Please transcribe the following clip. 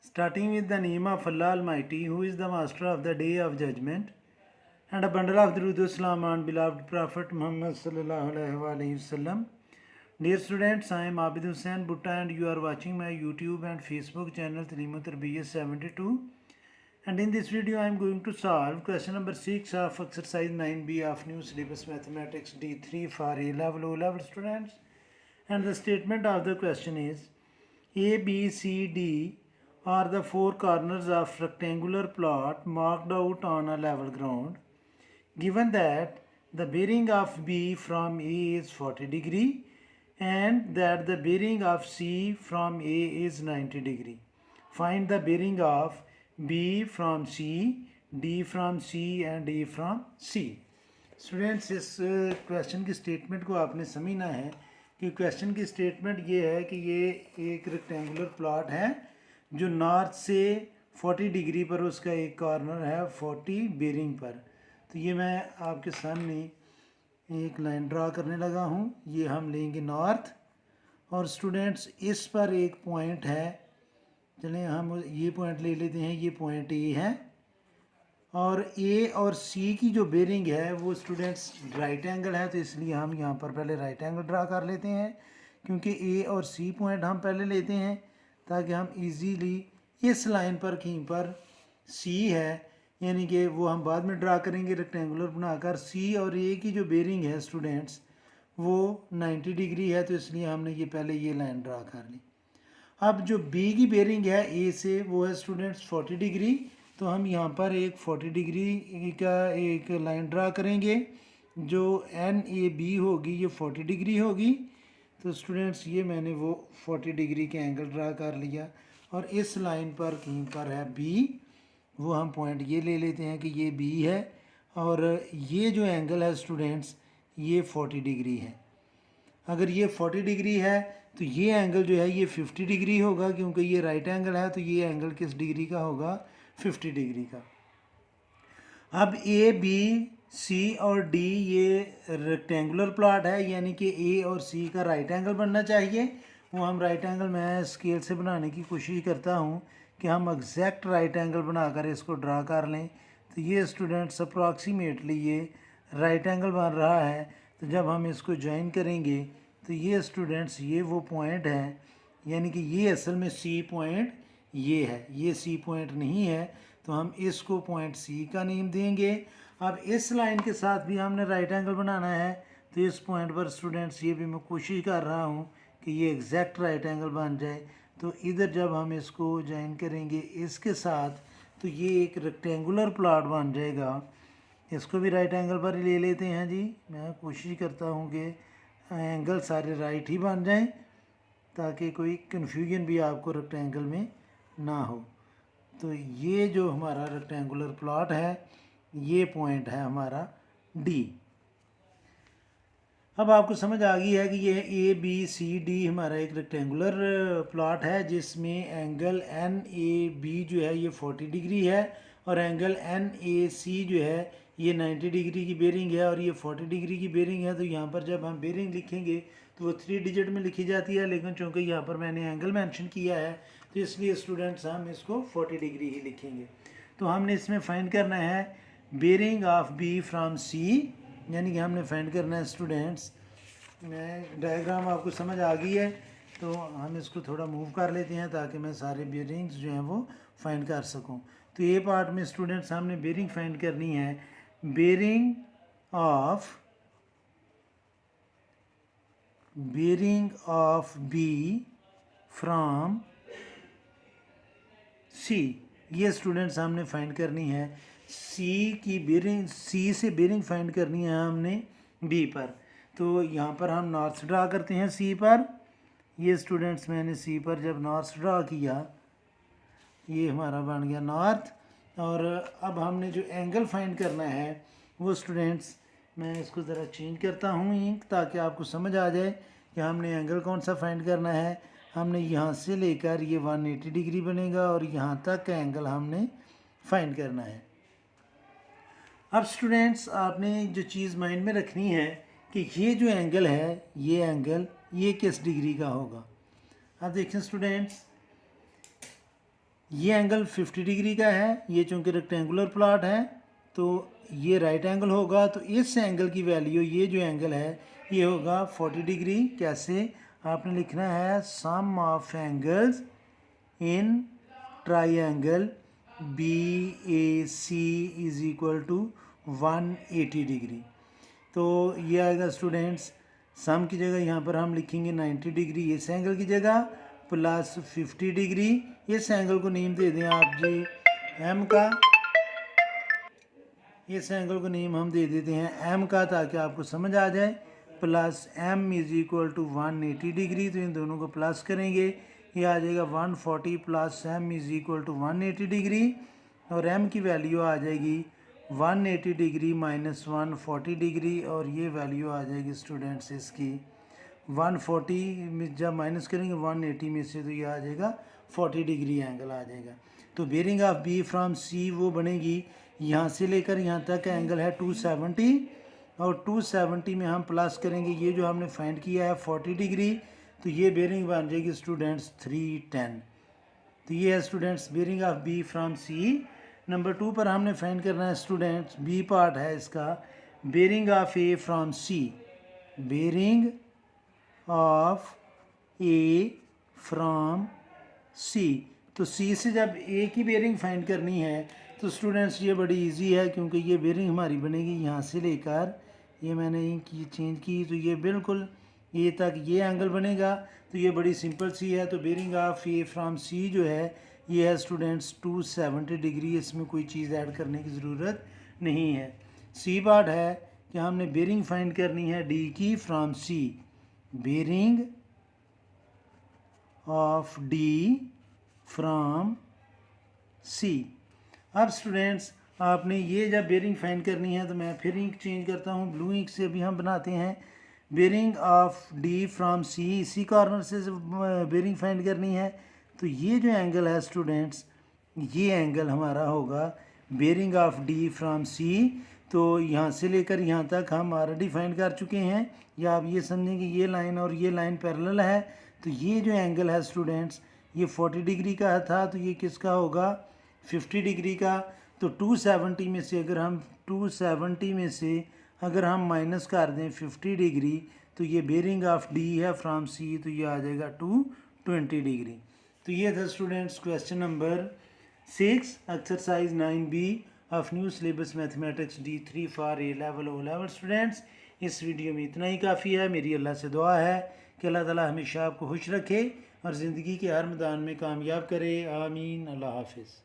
starting with the name of Allah Almighty, who is the master of the day of judgment, and a bundle of Durood Islam on beloved Prophet Muhammad sallallahu alaihi wasallam. Dear students, I am Abid Hussain Butta and you are watching my YouTube and Facebook channel Taaleem Tarbiyat 72. And in this video I am going to solve question number 6 of exercise 9b of new syllabus mathematics D3 for A level O level students. And the statement of the question is A, B, C, D are the four corners of rectangular plot marked out on a level ground. Given that the bearing of B from A is 40 degree and that the bearing of C from A is 90 degree. Find the bearing of B from C, D from C and A from C. Students इस question की statement को आपने समझना है कि question की statement ये है कि ये एक रेक्टेंगुलर प्लॉट है जो नॉर्थ से 40 डिग्री पर उसका एक कॉर्नर है 40 बेरिंग पर। तो ये मैं आपके सामने एक लाइन ड्रा करने लगा हूँ। ये हम लेंगे नॉर्थ और स्टूडेंट्स इस पर एक पॉइंट है, चलें हम ये पॉइंट ले लेते हैं, ये पॉइंट ए है और ए और सी की जो बेरिंग है वो स्टूडेंट्स राइट एंगल है, तो इसलिए हम यहाँ पर पहले राइट एंगल ड्रा कर लेते हैं क्योंकि ए और सी पॉइंट हम पहले लेते हैं ताकि हम इजीली इस लाइन पर कहीं पर सी है यानी कि वो हम बाद में ड्रा करेंगे रेक्टेंगुलर बनाकर। सी और ए की जो बेरिंग है स्टूडेंट्स वो 90 डिग्री है, तो इसलिए हमने ये पहले ये लाइन ड्रा कर ली। अब जो बी की बेरिंग है ए से वो है स्टूडेंट्स 40 डिग्री, तो हम यहाँ पर एक 40 डिग्री का एक लाइन ड्रा करेंगे जो एन ए बी होगी, ये 40 डिग्री होगी। तो स्टूडेंट्स ये मैंने वो 40 डिग्री के एंगल ड्रा कर लिया और इस लाइन पर कहीं पर है बी, वो हम पॉइंट ये ले लेते हैं कि ये बी है और ये जो एंगल है स्टूडेंट्स ये 40 डिग्री है। अगर ये 40 डिग्री है तो ये एंगल जो है ये 50 डिग्री होगा क्योंकि ये राइट एंगल है, तो ये एंगल किस डिग्री का होगा, 50 डिग्री का। अब ए बी सी और डी ये रेक्टेंगुलर प्लॉट है यानी कि ए और सी का राइट एंगल बनना चाहिए। वो हम राइट एंगल मैं स्केल से बनाने की कोशिश करता हूँ कि हम एग्जैक्ट राइट एंगल बनाकर इसको ड्रा कर लें। तो ये स्टूडेंट्स अप्रॉक्सीमेटली ये राइट एंगल बन रहा है। तो जब हम इसको ज्वाइन करेंगे तो ये स्टूडेंट्स ये वो पॉइंट है यानी कि ये असल में सी पॉइंट ये है, ये सी पॉइंट नहीं है, तो हम इसको पॉइंट सी का नेम देंगे। अब इस लाइन के साथ भी हमने राइट एंगल बनाना है, तो इस पॉइंट पर स्टूडेंट्स ये भी मैं कोशिश कर रहा हूँ कि ये एग्जैक्ट राइट एंगल बन जाए। तो इधर जब हम इसको ज्वाइन करेंगे इसके साथ तो ये एक रेक्टेंगुलर प्लॉट बन जाएगा। इसको भी राइट एंगल पर ले लेते हैं जी। मैं कोशिश करता हूँ कि एंगल सारे राइट ही बन जाएं ताकि कोई कन्फ्यूजन भी आपको रेक्टेंगल में ना हो। तो ये जो हमारा रेक्टेंगुलर प्लॉट है ये पॉइंट है हमारा डी। अब आपको समझ आ गई है कि ये ए बी सी डी हमारा एक रेक्टेंगुलर प्लॉट है जिसमें एंगल एन ए बी जो है ये 40 डिग्री है और एंगल एन ए सी जो है ये 90 डिग्री की बेरिंग है और ये 40 डिग्री की बेरिंग है। तो यहाँ पर जब हम बेरिंग लिखेंगे तो वो 3 डिजिट में लिखी जाती है, लेकिन चूँकि यहाँ पर मैंने एंगल मेंशन किया है तो इसलिए स्टूडेंट्स हम इसको 40 डिग्री ही लिखेंगे। तो हमने इसमें फाइंड करना है बेरिंग ऑफ बी फ्राम सी, यानी कि हमने फाइंड करना है स्टूडेंट्स, मैं डायग्राम आपको समझ आ गई है तो हम इसको थोड़ा मूव कर लेते हैं ताकि मैं सारे बेरिंग्स जो हैं वो फाइंड कर सकूं। तो ये पार्ट में स्टूडेंट्स हमने बेरिंग फाइंड करनी है, बेरिंग ऑफ बी फ्रॉम सी, ये स्टूडेंट्स हमने फाइंड करनी है। सी की बेरिंग, सी से बेरिंग फाइंड करनी है हमने बी पर। तो यहाँ पर हम नॉर्थ ड्रा करते हैं सी पर। ये स्टूडेंट्स मैंने सी पर जब नॉर्थ ड्रा किया ये हमारा बन गया नॉर्थ। और अब हमने जो एंगल फाइंड करना है वो स्टूडेंट्स, मैं इसको ज़रा चेंज करता हूँ इंक ताकि आपको समझ आ जाए कि हमने एंगल कौन सा फाइंड करना है। हमने यहाँ से लेकर ये 180 डिग्री बनेगा और यहाँ तक का एंगल हमने फाइंड करना है। अब स्टूडेंट्स आपने जो चीज़ माइंड में रखनी है कि ये जो एंगल है ये एंगल ये किस डिग्री का होगा। अब देखें स्टूडेंट्स, ये एंगल 50 डिग्री का है, ये चूँकि रेक्टेंगुलर प्लॉट है तो ये राइट एंगल होगा, तो इस एंगल की वैल्यू, ये जो एंगल है ये होगा 40 डिग्री। कैसे? आपने लिखना है sum of angles in triangle BAC is equal to 180 degree. तो ये आएगा स्टूडेंट्स, सम की जगह यहाँ पर हम लिखेंगे 90 डिग्री इस एंगल की जगह, प्लस 50 डिग्री इस एंगल को नेम दे दें आप जी M का, इस एंगल को नेम हम दे देते हैं M का ताकि आपको समझ आ जाए, plus M is equal to 180 degree. तो इन दोनों को प्लस करेंगे, ये आ जाएगा 140 plus M is equal to 180 degree, और M की वैल्यू आ जाएगी 180 डिग्री माइनस 140 डिग्री, और ये वैल्यू आ जाएगी स्टूडेंट्स इसकी 140 में जब माइनस करेंगे 180 में से तो ये आ जाएगा 40 डिग्री एंगल आ जाएगा। तो bearing of B from C वो बनेगी, यहाँ से लेकर यहाँ तक एंगल है 270, और 270 में हम प्लस करेंगे ये जो हमने फाइंड किया है 40 डिग्री, तो ये बेरिंग बन जाएगी स्टूडेंट्स 310। तो ये है students bearing of B from C। Number 2 पर हमने फाइंड करना है स्टूडेंट्स, B पार्ट है इसका, bearing of A from C, bearing of A from C। तो C से जब A की बेरिंग फाइंड करनी है तो स्टूडेंट्स ये बड़ी इजी है, क्योंकि ये बेरिंग हमारी बनेगी यहाँ से लेकर, ये मैंने की चेंज की तो ये बिल्कुल ये तक ये एंगल बनेगा, तो ये बड़ी सिंपल सी है। तो bearing of A from C जो है ये है स्टूडेंट्स 270 डिग्री, इसमें कोई चीज़ ऐड करने की ज़रूरत नहीं है। C पार्ट है कि हमने बेरिंग फाइंड करनी है D की from C, bearing of D from C। अब स्टूडेंट्स आपने ये जब बेरिंग फाइंड करनी है तो मैं फिर इंक चेंज करता हूँ, ब्लू इंक से अभी हम बनाते हैं bearing of D from C, इसी कॉर्नर से बेरिंग फाइंड करनी है। तो ये जो एंगल है स्टूडेंट्स, ये एंगल हमारा होगा bearing of D from C। तो यहाँ से लेकर यहाँ तक हम ऑलरेडी फाइंड कर चुके हैं, या आप ये समझें कि ये लाइन और ये लाइन पैरेलल है। तो ये जो एंगल है स्टूडेंट्स ये 40 डिग्री का था, तो ये किसका होगा 50 डिग्री का। तो 270 में से अगर हम 270 में से अगर हम माइनस कर दें 50 डिग्री, तो ये बेरिंग ऑफ D है फ्रॉम C, तो ये आ जाएगा 220 डिग्री। तो ये था students question number 6 exercise 9B of new syllabus mathematics D3 for A level O level. Students इस वीडियो में इतना ही काफ़ी है। मेरी अल्लाह से दुआ है कि अल्लाह ताला हमेशा आपको खुश रखे और ज़िंदगी के हर मैदान में कामयाब करे। आमीन। अल्लाह हाफिज़।